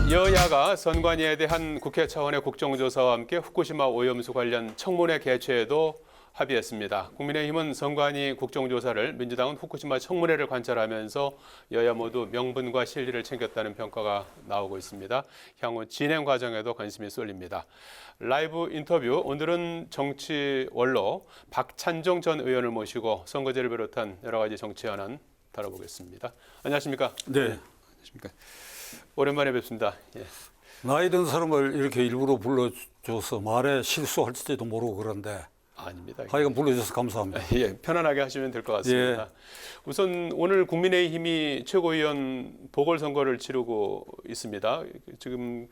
여야가 선관위에 대한 국회 차원의 국정조사와 함께 후쿠시마 오염수 관련 청문회 개최에도 합의했습니다. 국민의힘은 선관위 국정조사를, 민주당은 후쿠시마 청문회를 관찰하면서 여야 모두 명분과 실리를 챙겼다는 평가가 나오고 있습니다. 향후 진행 과정에도 관심이 쏠립니다. 라이브 인터뷰, 오늘은 정치 원로 박찬종 전 의원을 모시고 선거제를 비롯한 여러 가지 정치 현안 다뤄보겠습니다. 안녕하십니까? 네. 안녕하십니까? 오랜만에 뵙습니다. 예. 나이 든 사람을 이렇게 일부러 불러줘서 말에 실수할지도 모르고 그런데 아닙니다. 하여간 불러줘서 감사합니다. 예, 편안하게 하시면 될 것 같습니다. 예. 우선 오늘 국민의힘이 최고위원 보궐선거를 치르고 있습니다. 지금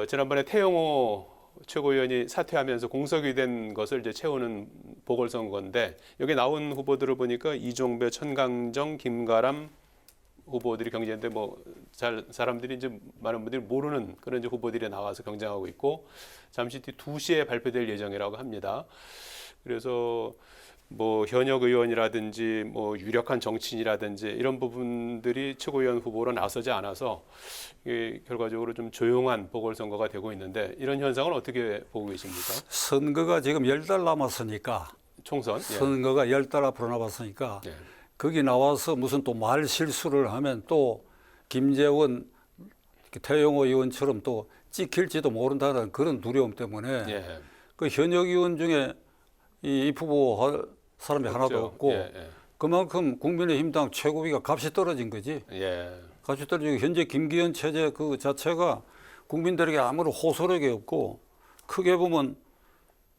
지난번에 태영호 최고위원이 사퇴하면서 공석이 된 것을 이제 채우는 보궐선거인데, 여기 나온 후보들을 보니까 이종배, 천강정, 김가람 후보들이 경쟁인데, 사람들이 이제 많은 분들이 모르는 그런 이제 후보들이 나와서 경쟁하고 있고, 잠시 뒤 2시에 발표될 예정이라고 합니다. 그래서 현역 의원이라든지 유력한 정치인이라든지 이런 부분들이 최고위원 후보로 나서지 않아서 이게 결과적으로 좀 조용한 보궐선거가 되고 있는데, 이런 현상은 어떻게 보고 계십니까? 선거가 지금 10달 남았으니까 총선? 선거가 10달 앞으로 남았으니까 예. 거기 나와서 무슨 또 말 실수를 하면 또 김재원, 태영호 의원처럼 또 찍힐지도 모른다는 그런 두려움 때문에 예. 그 현역 의원 중에 이 후보 할 사람이 하나도 없고 예, 예. 그만큼 국민의힘당 최고위가 값이 떨어진 거지. 예. 값이 떨어지고 현재 김기현 체제 그 자체가 국민들에게 아무런 호소력이 없고, 크게 보면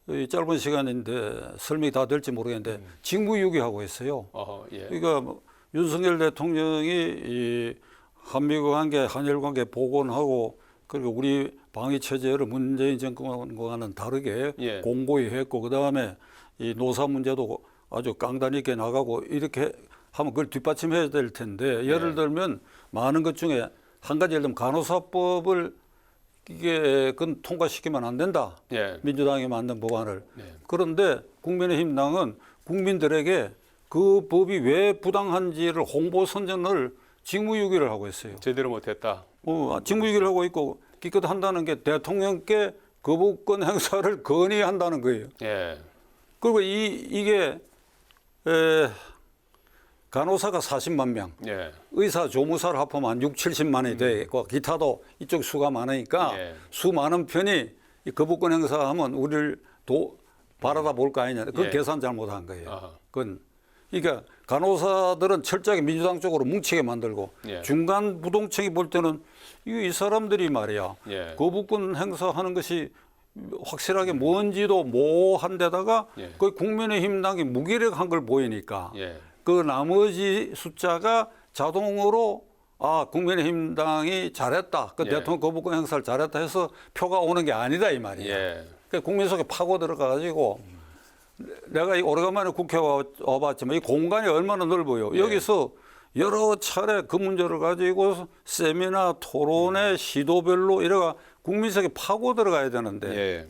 이 짧은 시간인데 설명이 다 될지 모르겠는데 직무유기하고 있어요. 예. 그러니까 윤석열 대통령이 이 한미국 관계, 한일 관계 복원하고, 그리고 우리 방위 체제를 문재인 정권과는 다르게 예. 공고히 했고, 그 다음에 이 노사 문제도 아주 깡단 있게 나가고, 이렇게 하면 그걸 뒷받침해야 될 텐데, 예를 들면 많은 것 중에 한 가지, 예를 들면 간호사법을 이게 그건 통과시키면 안 된다. 예. 민주당이 만든 법안을. 네. 그런데 국민의힘당은 국민들에게 그 법이 왜 부당한지를 홍보 선전을 직무유기를 하고 있어요. 제대로 못했다. 직무유기를 하고 있고, 기껏 한다는 게 대통령께 거부권 행사를 건의한다는 거예요. 예. 그리고 이게 간호사가 40만 명, 예. 의사, 조무사를 합하면 6, 70만이 되고, 기타도 이쪽 수가 많으니까 예. 수 많은 편이 이 거부권 행사하면 우리를 바라다 볼 거 아니냐. 그 예. 계산 잘못한 거예요. 아하. 그러니까 간호사들은 철저하게 민주당 쪽으로 뭉치게 만들고, 예. 중간 부동층이 볼 때는 이 사람들이 말이야, 예. 거부권 행사하는 것이 확실하게 뭔지도 모호한 데다가 예. 그 국민의힘당이 무기력한 걸 보이니까 예. 그 나머지 숫자가 자동으로 국민의힘당이 잘했다, 그 예. 대통령 거부권 행사를 잘했다 해서 표가 오는 게 아니다 이 말이야. 예. 그러니까 국민 속에 파고 들어가가지고, 내가 오래간만에 국회 와봤지만 이 공간이 얼마나 넓어요. 예. 여기서 여러 차례 그 문제를 가지고 세미나, 토론회, 시도별로 이래가 국민 속에 파고 들어가야 되는데, 예.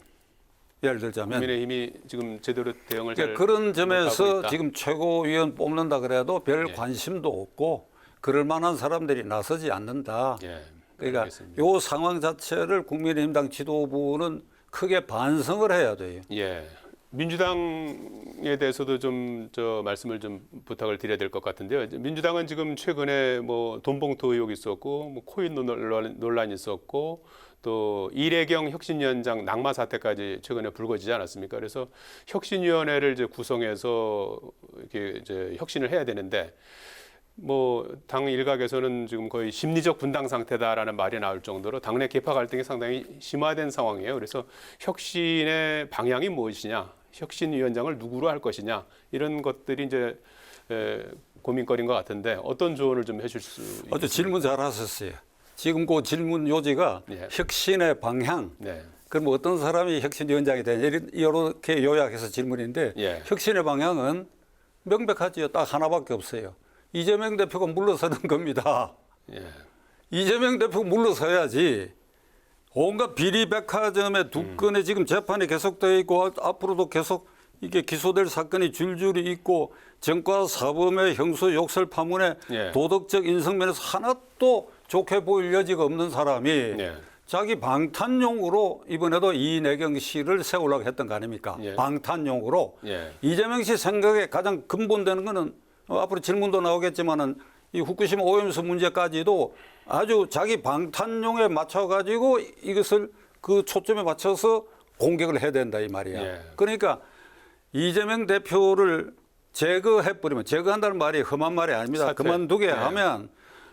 예를 들자면 국민의힘이 지금 제대로 대응을 잘 그런 못하고 점에서 있다. 지금 최고위원 뽑는다 그래도 별 예. 관심도 없고, 그럴 만한 사람들이 나서지 않는다. 예. 그러니까 알겠습니다. 이 상황 자체를 국민의힘당 지도부는 크게 반성을 해야 돼요. 예. 민주당에 대해서도 좀 말씀을 좀 부탁을 드려야 될 것 같은데요. 민주당은 지금 최근에 돈봉투 의혹이 있었고, 코인 논란이 있었고, 또 이래경 혁신위원장 낙마 사태까지 최근에 불거지지 않았습니까? 그래서 혁신위원회를 이제 구성해서 이렇게 이제 혁신을 해야 되는데, 당 일각에서는 지금 거의 심리적 분당 상태다라는 말이 나올 정도로 당내 계파 갈등이 상당히 심화된 상황이에요. 그래서 혁신의 방향이 무엇이냐, 혁신위원장을 누구로 할 것이냐, 이런 것들이 이제 고민거리인 것 같은데, 어떤 조언을 좀 해줄 수 있습니까? 아주 질문 잘하셨어요. 지금 그 질문 요지가 예. 혁신의 방향. 네. 그럼 어떤 사람이 혁신위원장이 되냐, 이렇게 요약해서 질문인데, 예. 혁신의 방향은 명백하지요. 딱 하나밖에 없어요. 이재명 대표가 물러서는 겁니다. 예. 이재명 대표가 물러서야지. 온갖 비리백화점의 두 건에 지금 재판이 계속되어 있고, 앞으로도 계속 이게 기소될 사건이 줄줄이 있고, 전과 사범의 형수 욕설 파문에 예. 도덕적 인성면에서 하나도 좋게 보일 여지가 없는 사람이 예. 자기 방탄용으로 이번에도 이내경 씨를 세우려고 했던 거 아닙니까? 예. 방탄용으로. 예. 이재명 씨 생각에 가장 근본되는 거는 앞으로 질문도 나오겠지만은 이 후쿠시마 오염수 문제까지도 아주 자기 방탄용에 맞춰가지고 이것을 그 초점에 맞춰서 공격을 해야 된다 이 말이야. 예. 그러니까 이재명 대표를 제거해버리면, 제거한다는 말이 험한 말이 아닙니다. 사퇴. 그만두게 예. 하면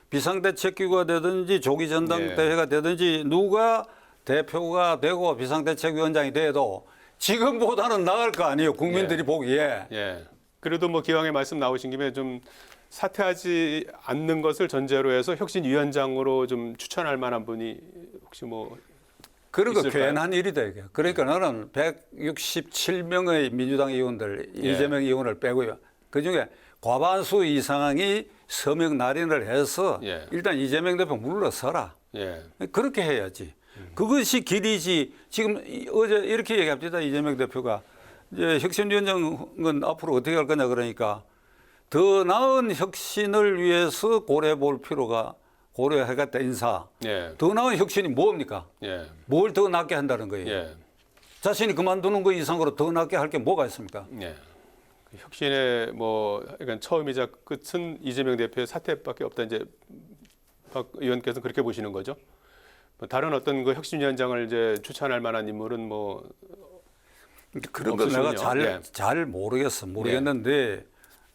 비상대책기구가 되든지 조기전당대회가 되든지 누가 대표가 되고 비상대책위원장이 돼도 지금보다는 나을 거 아니에요. 국민들이 보기에. 예. 그래도 뭐 기왕에 말씀 나오신 김에 좀 사퇴하지 않는 것을 전제로 해서 혁신위원장으로 좀 추천할 만한 분이 혹시 뭐 그런 거 있을까요? 괜한 일이다 이게. 그러니까 나는 167명의 민주당 의원들, 예. 이재명 의원을 빼고요. 그중에 과반수 이상이 서명 날인을 해서 예. 일단 이재명 대표 물러서라. 예. 그렇게 해야지. 그것이 길이지. 지금 어제 이렇게 얘기합니다. 이재명 대표가. 이제 혁신위원장은 앞으로 어떻게 할 거냐 그러니까 더 나은 혁신을 위해서 고려해 볼 필요가 고려해갔다 인사. 예. 더 나은 혁신이 뭡니까? 예. 뭘 더 낫게 한다는 거예요. 예. 자신이 그만두는 거 이상으로 더 낫게 할 게 뭐가 있습니까? 예. 그 혁신의 뭐 그러니까 처음이자 끝은 이재명 대표의 사퇴밖에 없다 이제 박 의원께서는 그렇게 보시는 거죠. 뭐 다른 어떤 그 혁신위원장을 이제 추천할 만한 인물은 뭐 그런 거 내가 없으시군요. 예. 잘 모르겠어. 모르겠는데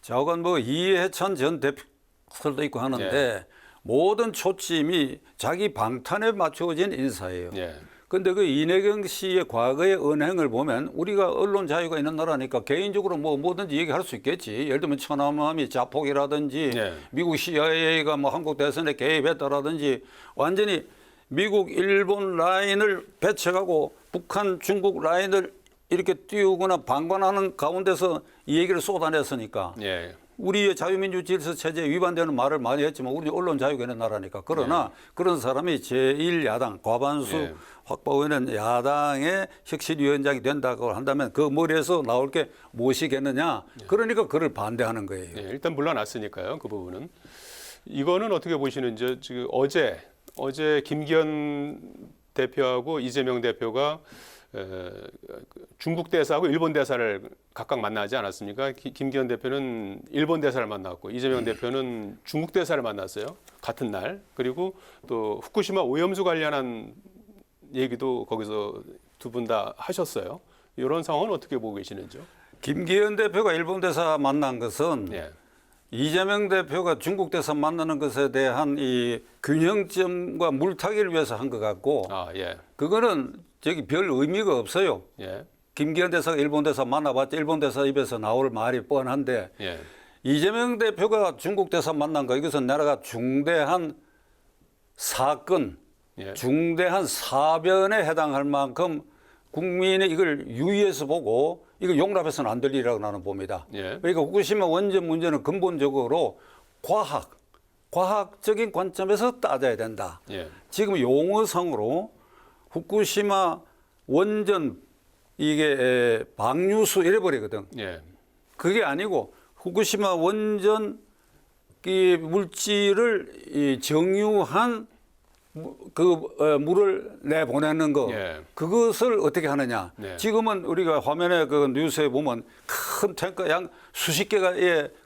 저건 뭐 이해찬 전 대표도 있고 하는데 모든 초점이 자기 방탄에 맞춰진 인사예요. 예. 근데 그 이내경 씨의 과거의 언행을 보면 우리가 언론 자유가 있는 나라니까 개인적으로 뭐 뭐든지 얘기할 수 있겠지. 예를 들면 천안함이 자폭이라든지 네. 미국 CIA가 뭐 한국 대선에 개입했다라든지 완전히 미국, 일본 라인을 배척하고 북한, 중국 라인을 이렇게 띄우거나 방관하는 가운데서 이 얘기를 쏟아냈으니까 예. 우리의 자유민주 질서 체제에 위반되는 말을 많이 했지만 우리는 언론 자유가 있는 나라니까. 그러나 그런 사람이 제1야당 과반수 예. 확보하는 야당의 혁신위원장이 된다고 한다면 그 머리에서 나올 게 무엇이겠느냐. 그러니까 그를 반대하는 거예요. 예. 일단 물러났으니까요. 그 부분은 이거는 어떻게 보시는지 지금 어제 김기현 대표하고 이재명 대표가 중국 대사하고 일본 대사를 각각 만나지 않았습니까? 김기현 대표는 일본 대사를 만났고 이재명 대표는 중국 대사를 만났어요. 같은 날. 그리고 또 후쿠시마 오염수 관련한 얘기도 거기서 두 분 다 하셨어요. 이런 상황은 어떻게 보고 계시는지요? 김기현 대표가 일본 대사 만난 것은 예. 이재명 대표가 중국 대사 만나는 것에 대한 이 균형점과 물타기를 위해서 한 것 같고 아, 예. 그거는 저기 별 의미가 없어요. 예. 김기현 대사가 일본 대사 만나봤자 일본 대사 입에서 나올 말이 뻔한데 예. 이재명 대표가 중국 대사 만난 거 이것은 나라가 중대한 사건, 예. 중대한 사변에 해당할 만큼 국민이 이걸 유의해서 보고 이걸 용납해서는 안 될 일이라고 나는 봅니다. 예. 그러니까 후쿠시마 원전 문제는 근본적으로 과학적인 관점에서 따져야 된다. 예. 지금 용어상으로 후쿠시마 원전 이게 방류수 이래버리거든. 예. 그게 아니고 후쿠시마 원전 이 물질을 이 정유한 물을 내보내는 거 예. 그것을 어떻게 하느냐. 네. 지금은 우리가 화면에 그 뉴스에 보면 큰 탱커 양 수십 개가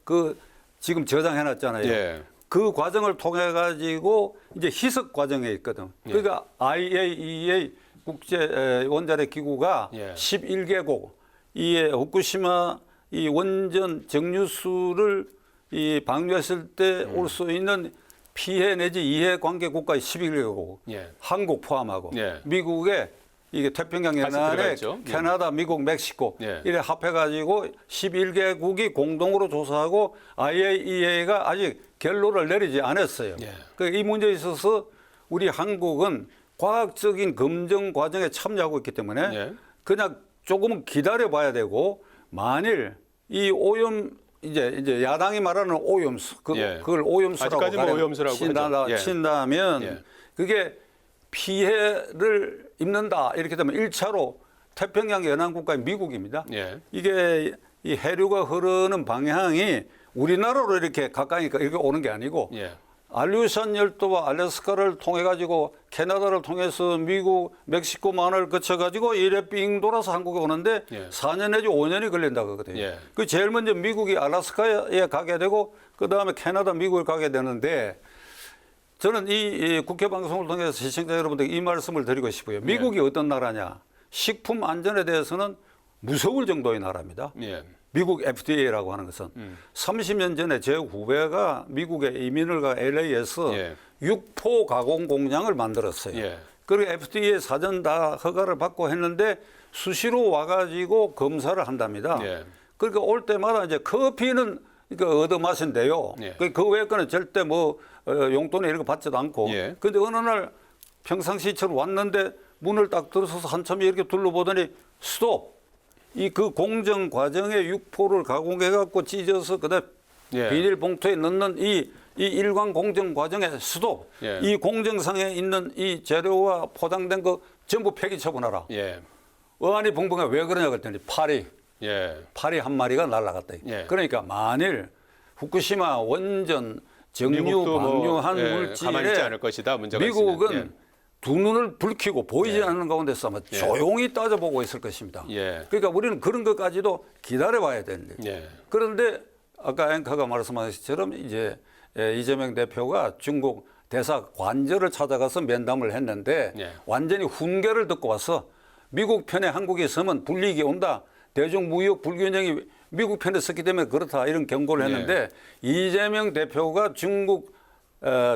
그 지금 저장해놨잖아요. 예. 그 과정을 통해 가지고 이제 희석 과정에 있거든. 그러니까 IAEA 국제 원자력 기구가 예. 11개국 이에 후쿠시마 이 원전 정유수를 이 방류했을 때 올 수 있는 피해 내지 이해 관계 국가의 11개국, 예. 한국 포함하고 예. 미국의 이게 태평양 같이 들어가 연안에 있죠. 예. 캐나다, 미국, 멕시코 예. 이래 합해가지고 11개국이 공동으로 조사하고 IAEA가 아직 결론을 내리지 않았어요. 예. 그러니까 이 문제에 있어서 우리 한국은 과학적인 검증 과정에 참여하고 있기 때문에 예. 그냥 조금은 기다려봐야 되고 만일 이 오염 이제 야당이 말하는 오염수 예. 그걸 오염수라고 아직까지 뭐 오염수라고 하죠. 예. 친다면 예. 그게 피해를 입는다 이렇게 되면 1차로 태평양 연안 국가인 미국입니다. 예. 이게 이 해류가 흐르는 방향이 우리나라로 이렇게 가까이니까 이렇게 오는 게 아니고 예. 알류산 열도와 알래스카를 통해 가지고 캐나다를 통해서 미국, 멕시코만을 거쳐 가지고 이래 삥 돌아서 한국에 오는데 예. 4년 내지 5년이 걸린다 그거든요. 예. 그 제일 먼저 미국이 알래스카에 가게 되고 그다음에 캐나다, 미국을 가게 되는데 저는 이 국회 방송을 통해서 시청자 여러분들 이 말씀을 드리고 싶어요. 미국이 어떤 나라냐? 식품 안전에 대해서는 무서울 정도의 나라입니다. 예. 미국 FDA라고 하는 것은 30년 전에 제 후배가 미국에 이민을 가 LA에서 예. 육포 가공 공장을 만들었어요. 예. 그리고 FDA 사전 다 허가를 받고 했는데 수시로 와가지고 검사를 한답니다. 예. 그러니까 올 때마다 이제 커피는 그러니까 얻어 마신대요. 예. 그 외의 거는 절대 뭐 용돈에 이런 거 받지도 않고. 예. 근데 어느 날 평상시처럼 왔는데 문을 딱 들어서서 한참 이렇게 둘러보더니 스톱. 이 그 공정 과정에 육포를 가공해 갖고 찢어서 그다음 예. 비닐 봉투에 넣는 이 일관 공정 과정에 스톱. 예. 이 공정상에 있는 이 재료와 포장된 거 전부 폐기 처분하라. 예. 어안이 붕붕해 왜 그러냐 그랬더니 예. 파리 한 마리가 날아갔다. 예. 그러니까 만일 후쿠시마 원전 정유 미국도 방류한 예, 물질에 가만히 있지 않을 것이다. 문제가 미국은 있으면. 두 눈을 붉히고 보이지 예. 않는 가운데서 아마 예. 조용히 따져보고 있을 것입니다. 예. 그러니까 우리는 그런 것까지도 기다려봐야 되는데. 예. 그런데 아까 앵커가 말씀하신 것처럼 이제 이재명 대표가 중국 대사 관저를 찾아가서 면담을 했는데 예. 완전히 훈계를 듣고 와서 미국 편에 한국이 서면 불이익이 온다. 대중무역 불균형이 미국 편에 섰기 때문에 그렇다. 이런 경고를 했는데 이재명 대표가 중국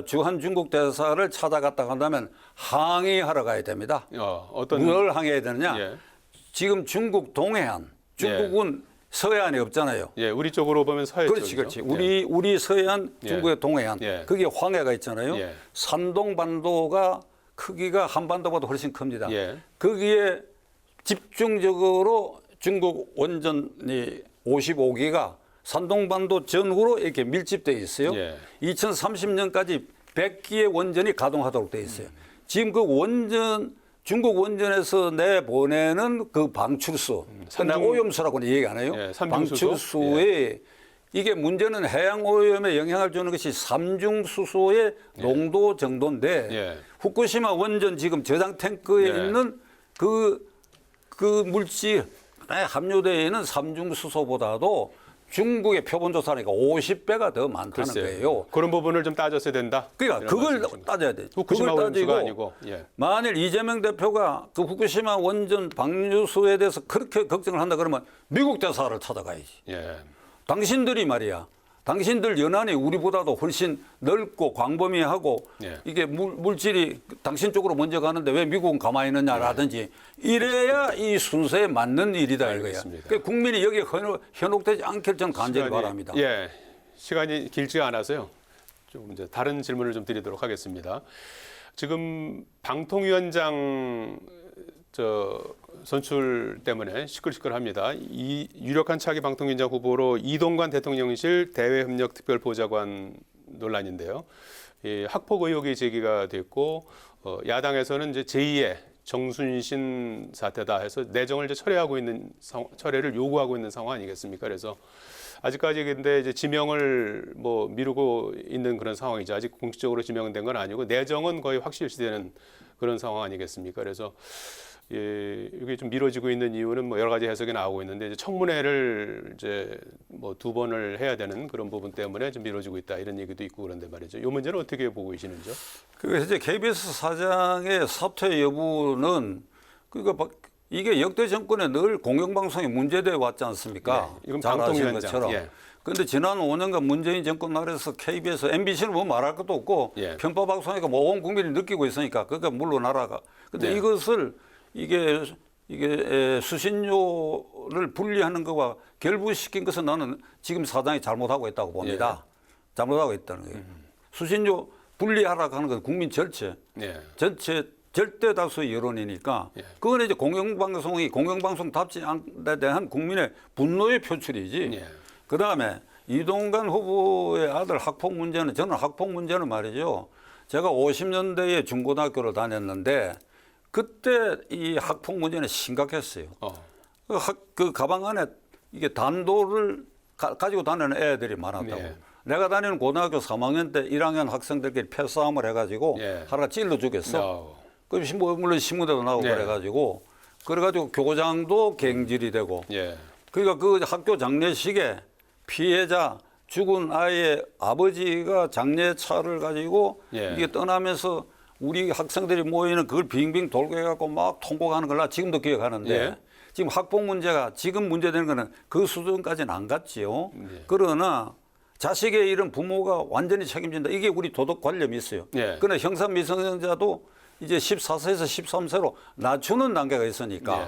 주한 중국 대사를 찾아갔다 한다면 항의하러 가야 됩니다. 어떤 뭘 항의해야 되느냐? 예. 지금 중국 동해안, 중국은 서해안이 없잖아요. 예, 우리 쪽으로 보면 서해 그렇지, 쪽이죠. 그렇지. 우리 서해안, 예. 중국의 동해안, 예. 거기에 황해가 있잖아요. 예. 산동반도가 크기가 한반도보다 훨씬 큽니다. 예. 거기에 집중적으로 중국 원전이 55기가 산동반도 전후로 이렇게 밀집되어 있어요. 예. 2030년까지 100기의 원전이 가동하도록 되어 있어요. 지금 그 원전 중국 원전에서 내보내는 그 방출수, 삼중- 오염수라고는 얘기 안 해요. 예, 삼중수소? 방출수에 이게 문제는 해양 오염에 영향을 주는 것이 삼중수소의 농도 정도인데 예. 후쿠시마 원전 지금 저장 탱크에 예. 있는 그 물질에 함유되어 있는 삼중수소보다도 중국의 표본 조사니까 50배가 더 많다는 글쎄요. 거예요. 그런 부분을 좀 따졌어야 된다. 그러니까 이런 그걸 말씀이십니까? 따져야 돼. 후쿠시마 그걸 원수가 따지고 아니고. 예. 만일 이재명 대표가 그 후쿠시마 원전 방류수에 대해서 그렇게 걱정을 한다 그러면 미국 대사를 찾아가야지. 예. 당신들이 말이야. 당신들 연안이 우리보다도 훨씬 넓고 광범위하고 예. 이게 물질이 당신 쪽으로 먼저 가는데 왜 미국은 가만히 있느냐라든지 이래야 이 순서에 맞는 일이다 이거야. 알겠습니다. 그러니까 국민이 여기에 현혹되지 않길 저는 간절히 시간이- 바랍니다. 예. 시간이 길지가 않아서요. 좀 이제 다른 질문을 좀 드리도록 하겠습니다. 지금 방통위원장 선출 때문에 시끌시끌합니다. 이 유력한 차기 방통위원장 후보로 이동관 대통령실 대외협력특별보좌관 논란인데요. 이 학폭 의혹이 제기가 됐고 야당에서는 이제 제2의 정순신 사태다 해서 내정을 이제 철회를 요구하고 있는 상황 아니겠습니까? 그래서 아직까지 근데 이제 지명을 뭐 미루고 있는 그런 상황이죠. 아직 공식적으로 지명된 건 아니고 내정은 거의 확실시되는 그런 상황 아니겠습니까? 그래서 이게 좀 미뤄지고 있는 이유는 뭐 여러 가지 해석이 나오고 있는데 이제 청문회를 이제 뭐 2번을 해야 되는 그런 부분 때문에 좀 미뤄지고 있다 이런 얘기도 있고 그런데 말이죠. 이 문제는 어떻게 보고 계시는지요? 그래서 이제 KBS 사장의 사퇴 여부는 그러니까 이게 역대 정권에 늘 공영방송이 문제돼 왔지 않습니까? 네, 이건 잘 아시는 방통위원장. 것처럼. 예. 그런데 지난 5년간 문재인 정권 말에서 KBS, MBC는 뭐 말할 것도 없고 예. 편파 방송이니까 뭐 온 국민이 느끼고 있으니까 그러니까 물러나라가. 근데 네. 이것을 이게 수신료를 분리하는 것과 결부시킨 것은 나는 지금 사장이 잘못하고 있다고 봅니다. 잘못하고 있다는 거예요. 수신료 분리하라고 하는 건 국민 전체 절대 다수의 여론이니까 그건 이제 공영방송이 공영방송답지 않에 대한 국민의 분노의 표출이지. 그다음에 이동관 후보의 아들 학폭 문제는 저는 학폭 문제는 말이죠. 제가 50년대에 중고등학교를 다녔는데 그때 이 학폭 문제는 심각했어요. 그 가방 안에 이게 단도를 가지고 다니는 애들이 많았다고. 내가 다니는 고등학교 3학년 때 1학년 학생들끼리 패싸움을 해가지고 예. 하나 찔러 죽였어. 어. 그 물론 신문에도 나오고 네. 그래가지고 교장도 갱질이 되고 예. 그러니까 그 학교 장례식에 피해자 죽은 아이의 아버지가 장례차를 가지고 예. 이게 떠나면서 우리 학생들이 모이는 그걸 빙빙 돌고 해갖고 막 통곡하는 걸 나 지금도 기억하는데 예. 지금 학폭 문제가 지금 문제되는 거는 그 수준까지는 안 갔지요. 예. 그러나 자식의 일은 부모가 완전히 책임진다. 이게 우리 도덕 관념이 있어요. 예. 그러나 형사 미성년자도 이제 14세에서 13세로 낮추는 단계가 있으니까 예.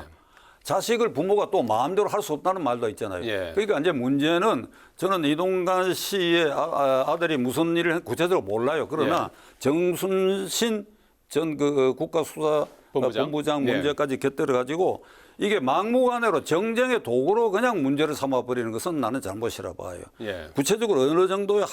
자식을 부모가 또 마음대로 할 수 없다는 말도 있잖아요. 예. 그러니까 이제 문제는 저는 이동관 씨의 아들이 무슨 일을 구체적으로 몰라요. 그러나 정순신 전 그 국가수사본부장 예. 문제까지 곁들여 가지고 이게 막무가내로 정쟁의 도구로 그냥 문제를 삼아버리는 것은 나는 잘못이라 봐요. 예. 구체적으로 어느 정도의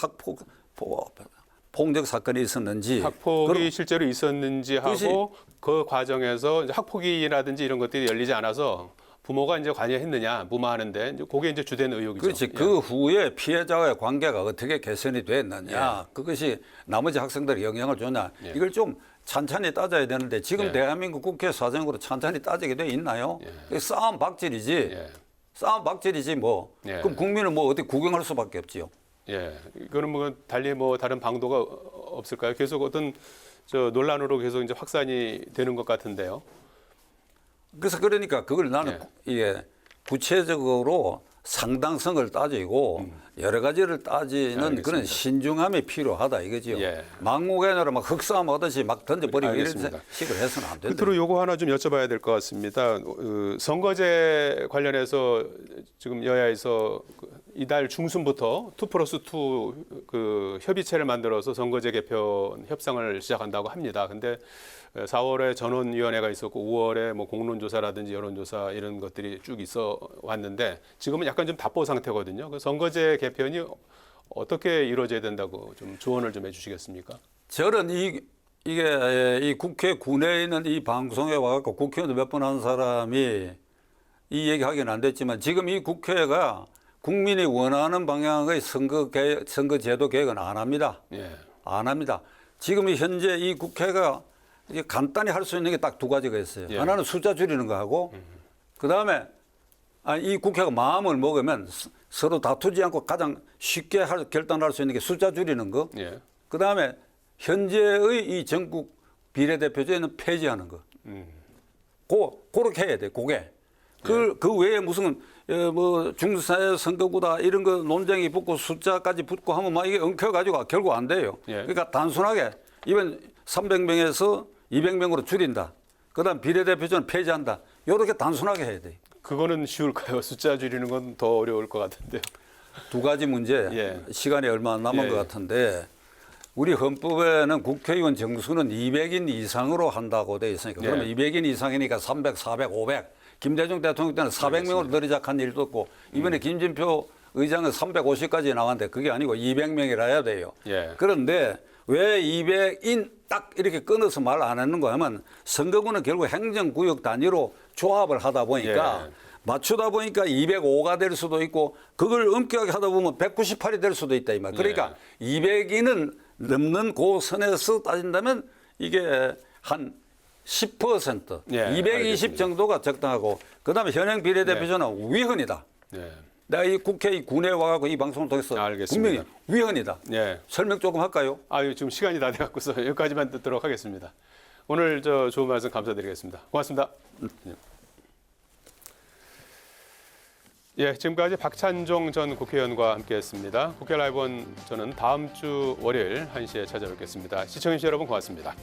폭력 사건이 있었는지 학폭이 실제로 있었는지 그것이- 하고 그 과정에서 이제 학폭이라든지 이런 것들이 열리지 않아서 부모가 이제 관여했느냐 무마하는데 이제 그게 이제 주된 의혹이죠. 그렇지. 예. 그 후에 피해자와의 관계가 어떻게 개선이 됐느냐. 그것이 나머지 학생들에 영향을 줬냐. 예. 이걸 좀 찬찬히 따져야 되는데 지금 예. 대한민국 국회 사정으로 찬찬히 따지게 돼 있나요? 그게 싸움 박질이지. 예. 싸움 박질이지 뭐. 예. 그럼 국민은 뭐 어떻게 구경할 수밖에 없지요. 예, 이거는 뭐 달리 뭐 다른 방도가 없을까요? 계속 어떤 저 논란으로 계속 이제 확산이 되는 것 같은데요. 그래서 그러니까 그걸 나는 예. 이게 구체적으로 상당성을 따지고 여러 가지를 따지는 알겠습니다. 그런 신중함이 필요하다 이거지요. 예. 막무가내로 막 흑싸움 하듯이 막 던져버리고 이런 알겠습니다. 식으로 해서는 안 된다. 끝으로 요거 하나 좀 여쭤봐야 될 것 같습니다. 선거제 관련해서 지금 여야에서 이달 중순부터 2+2 그 협의체를 만들어서 선거제 개편 협상을 시작한다고 합니다. 근데 4월에 전원위원회가 있었고 5월에 뭐 공론조사라든지 여론조사 이런 것들이 쭉 있어 왔는데 지금은 약간 좀 답보 상태거든요. 그 선거제 개편이 어떻게 이루어져야 된다고 좀 조언을 좀 해주시겠습니까? 저는 이게 이 국회 군내에 있는 이 방송에 와갖고 국회의원 몇 번 한 사람이 이 얘기하기는 안 됐지만 지금 이 국회가 국민이 원하는 방향의 선거제도 개혁은 안 합니다. 예. 안 합니다. 지금 현재 이 국회가 이게 간단히 할 수 있는 게 딱 두 가지가 있어요. 예. 하나는 숫자 줄이는 거 하고 그다음에 이 국회가 마음을 먹으면 서로 다투지 않고 가장 쉽게 결단할 수 있는 게 숫자 줄이는 거. 예. 그다음에 현재의 이 전국 비례대표제는 폐지하는 거. 그렇게 해야 돼. 그게. 그 외에 무슨 뭐 중사 선거구다 이런 거 논쟁이 붙고 숫자까지 붙고 하면 막 이게 엉켜가지고 결국 안 돼요. 예. 그러니까 단순하게 이번 300명에서 200명으로 줄인다. 그다음 비례대표제는 폐지한다. 이렇게 단순하게 해야 돼. 그거는 쉬울까요? 숫자 줄이는 건 더 어려울 것 같은데요. 두 가지 문제. 예. 시간이 얼마 안 남은 예. 것 같은데 우리 헌법에는 국회의원 정수는 200인 이상으로 한다고 돼 있으니까 예. 그러면 200인 이상이니까 300, 400, 500. 김대중 대통령 때는 400명으로 늘어작한 일도 없고 이번에 김진표 의장은 350까지 나왔는데 그게 아니고 200명이라 해야 돼요. 예. 그런데 왜 200인 딱 이렇게 끊어서 말 안 하는 거 하면 선거구는 결국 행정구역 단위로 조합을 하다 보니까 예. 맞추다 보니까 205가 될 수도 있고 그걸 엄격하게 하다 보면 198이 될 수도 있다 이 말. 그러니까 200인은 넘는 그 선에서 따진다면 이게 한 10%, 예, 220 알겠습니다. 정도가 적당하고 그다음에 현행 비례대표제는 위헌이다. 예. 내가 이 국회 이 군에 와갖고 이 방송을 통해서 알겠습니다. 분명히 위헌이다. 예. 설명 조금 할까요? 아유, 지금 시간이 다 돼갖고서 여기까지만 듣도록 하겠습니다. 오늘 저 좋은 말씀 감사드리겠습니다. 고맙습니다. 예, 지금까지 박찬종 전 국회의원과 함께했습니다. 국회 라이브원 저는 다음 주 월요일 1시에 찾아뵙겠습니다. 시청해주신 여러분 고맙습니다.